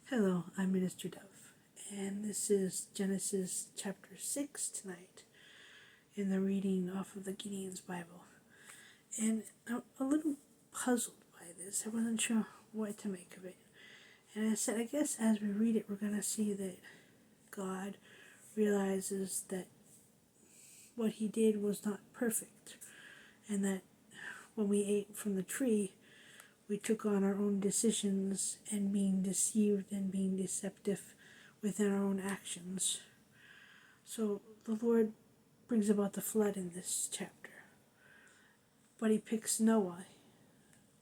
Hello, I'm Minister Dove, and this is Genesis chapter 6 tonight in the reading off of the Gideon's Bible. And I'm a little puzzled by this. I wasn't sure what to make of it. And I said, I guess as we read it, we're going to see that God realizes that what he did was not perfect, and that when we ate from the tree, we took on our own decisions and being deceived and being deceptive within our own actions. So the Lord brings about the flood in this chapter. But he picks Noah,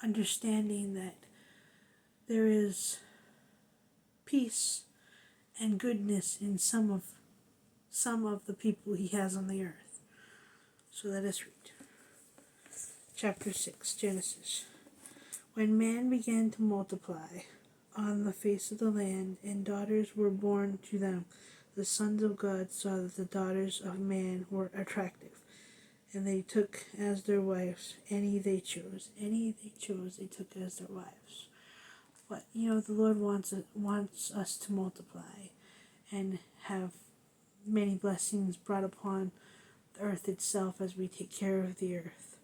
understanding that there is peace and goodness in some of the people he has on the earth. So let us read. Chapter 6, Genesis. When man began to multiply on the face of the land, and daughters were born to them, the sons of God saw that the daughters of man were attractive, and they took as their wives any they chose. Any they chose, they took as their wives. But, the Lord wants us to multiply and have many blessings brought upon the earth itself as we take care of the earth.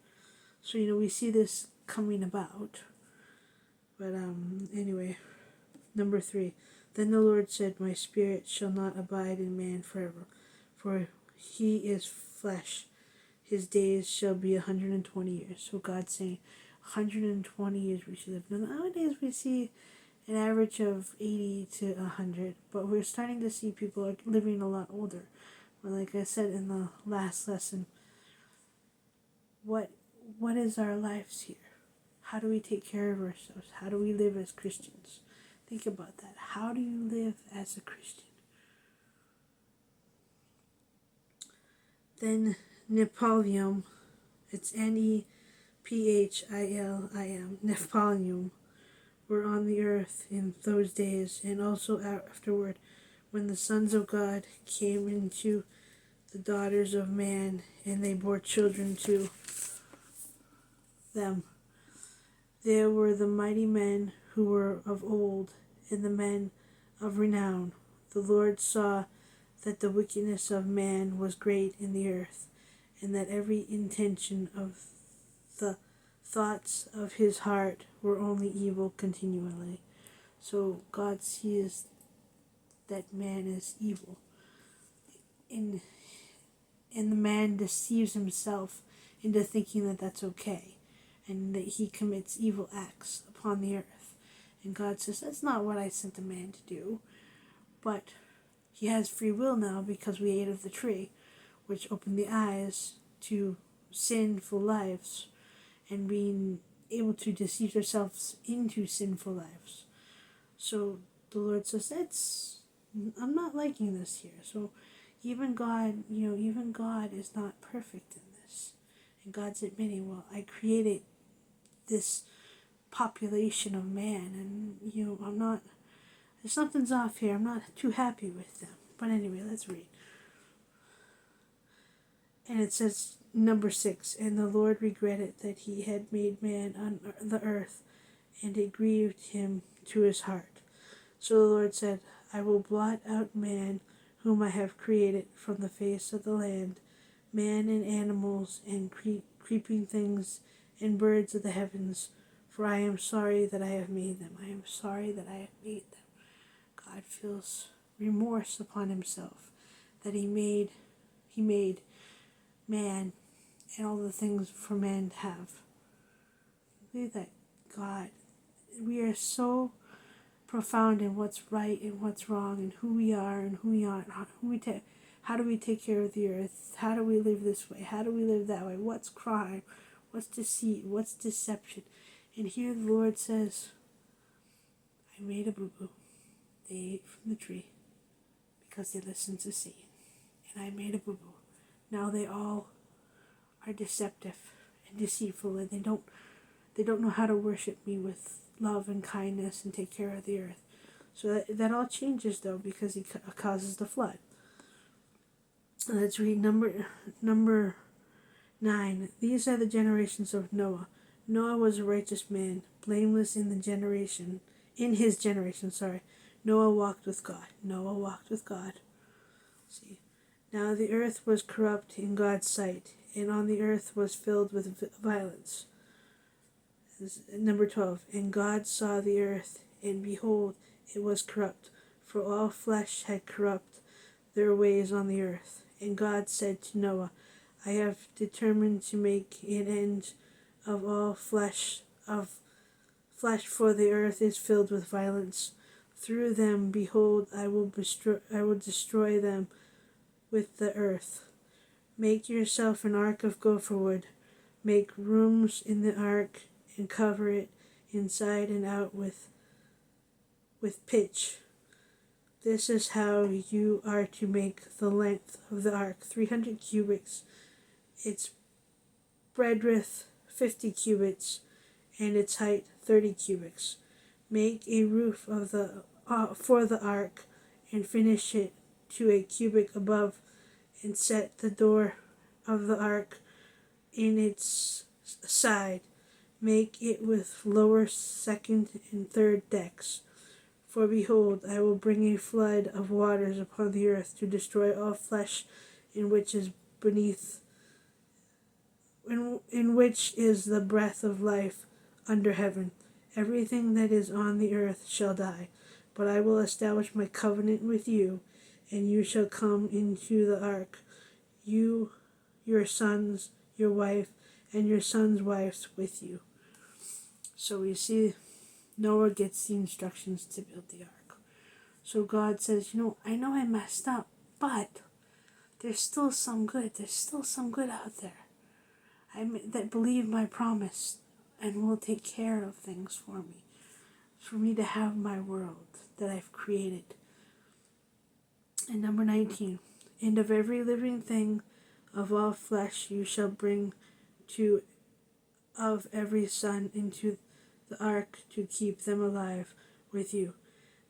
So, we see this coming about. But anyway, number 3. Then the Lord said, My spirit shall not abide in man forever, for he is flesh. His days shall be 120 years. So God's saying 120 years we should live. Now, nowadays we see an average of 80 to 100, but we're starting to see people are living a lot older. But like I said in the last lesson, what is our lives here? How do we take care of ourselves? How do we live as Christians? Think about that. How do you live as a Christian? Then Nephilim, it's Nephilim, Nephilim, were on the earth in those days, and also afterward, when the sons of God came into the daughters of man, and they bore children to them. There were the mighty men who were of old, and the men of renown. The Lord saw that the wickedness of man was great in the earth, and that every intention of the thoughts of his heart were only evil continually. So God sees that man is evil. And the man deceives himself into thinking that that's okay, and that he commits evil acts upon the earth. And God says, that's not what I sent the man to do. But he has free will now because we ate of the tree, which opened the eyes to sinful lives and being able to deceive ourselves into sinful lives. So the Lord says, I'm not liking this here. So even God is not perfect in this. And God's admitting, well, I created this population of man, and something's off here. I'm not too happy with them. But anyway, let's read. And it says, number 6, and the Lord regretted that he had made man on the earth, and it grieved him to his heart. So the Lord said, I will blot out man, whom I have created from the face of the land, man and animals and creeping things and birds of the heavens, for I am sorry that I have made them. I am sorry that I have made them. God feels remorse upon himself that he made man and all the things for man to have. I believe that God, we are so profound in what's right and what's wrong and who we are and who we aren't. How do we take care of the earth? How do we live this way? How do we live that way? What's crime? What's deceit? What's deception? And here the Lord says, I made a boo-boo. They ate from the tree because they listened to Satan. And I made a boo-boo. Now they all are deceptive and deceitful, and they don't know how to worship me with love and kindness and take care of the earth. So that all changes, though, because he causes the flood. Let's read number 9. These are the generations of Noah. Noah was a righteous man, blameless in his generation. Noah walked with God. Noah walked with God. See. Now the earth was corrupt in God's sight, and on the earth was filled with violence. Number 12. And God saw the earth, and behold, it was corrupt, for all flesh had corrupt their ways on the earth. And God said to Noah, I have determined to make an end of all flesh, for the earth is filled with violence. Through them, behold, I will destroy them with the earth. Make yourself an ark of gopher wood. Make rooms in the ark and cover it inside and out with pitch. This is how you are to make the length of the ark, 300 cubits, its breadth 50 cubits, and its height 30 cubits. Make a roof for the ark, and finish it to a cubit above, and set the door of the ark in its side. Make it with lower, second, and third decks. For behold, I will bring a flood of waters upon the earth to destroy all flesh in which is the breath of life under heaven. Everything that is on the earth shall die. But I will establish my covenant with you, and you shall come into the ark, you, your sons, your wife, and your sons' wives with you. So we see Noah gets the instructions to build the ark. So God says, I know I messed up, but there's still some good. There's still some good out there. That believe my promise and will take care of things for me to have my world that I've created. And number 19, and of every living thing of all flesh you shall bring of every son into the ark to keep them alive with you.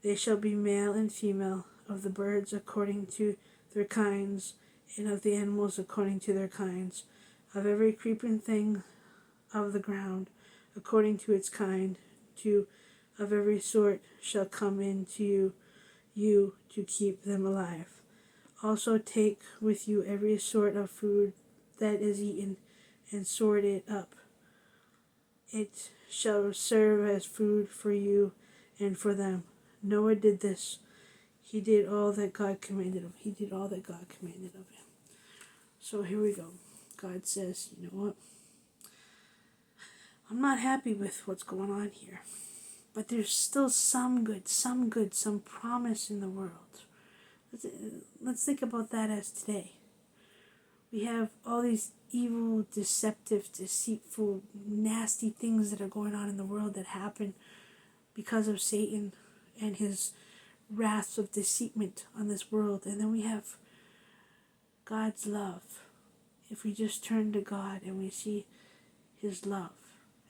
They shall be male and female, of the birds according to their kinds, and of the animals according to their kinds, of every creeping thing of the ground according to its kind, of every sort shall come into you to keep them alive. Also take with you every sort of food that is eaten, and sort it up. It shall serve as food for you and for them. Noah did this. He did all that God commanded him. He did all that God commanded of him. So here we go. God says, you know what? I'm not happy with what's going on here. But there's still some good, some promise in the world. Let's think about that as today. We have all these evil, deceptive, deceitful, nasty things that are going on in the world that happen because of Satan and his wrath of deceitment on this world. And then we have God's love. If we just turn to God and we see his love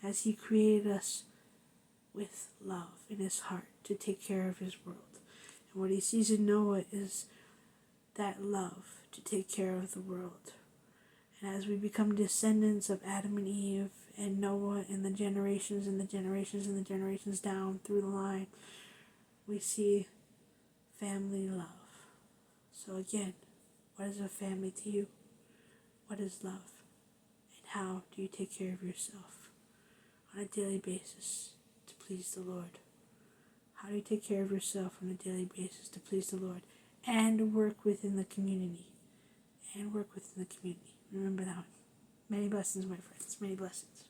as he created us with love in his heart to take care of his world. And what he sees in Noah is that love to take care of the world. And as we become descendants of Adam and Eve and Noah and the generations and the generations and the generations down through the line, we see family love. So again, what is a family to you? What is love? And how do you take care of yourself on a daily basis to please the Lord? How do you take care of yourself on a daily basis to please the Lord and work within the community? And work within the community. Remember that one. Many blessings, my friends. Many blessings.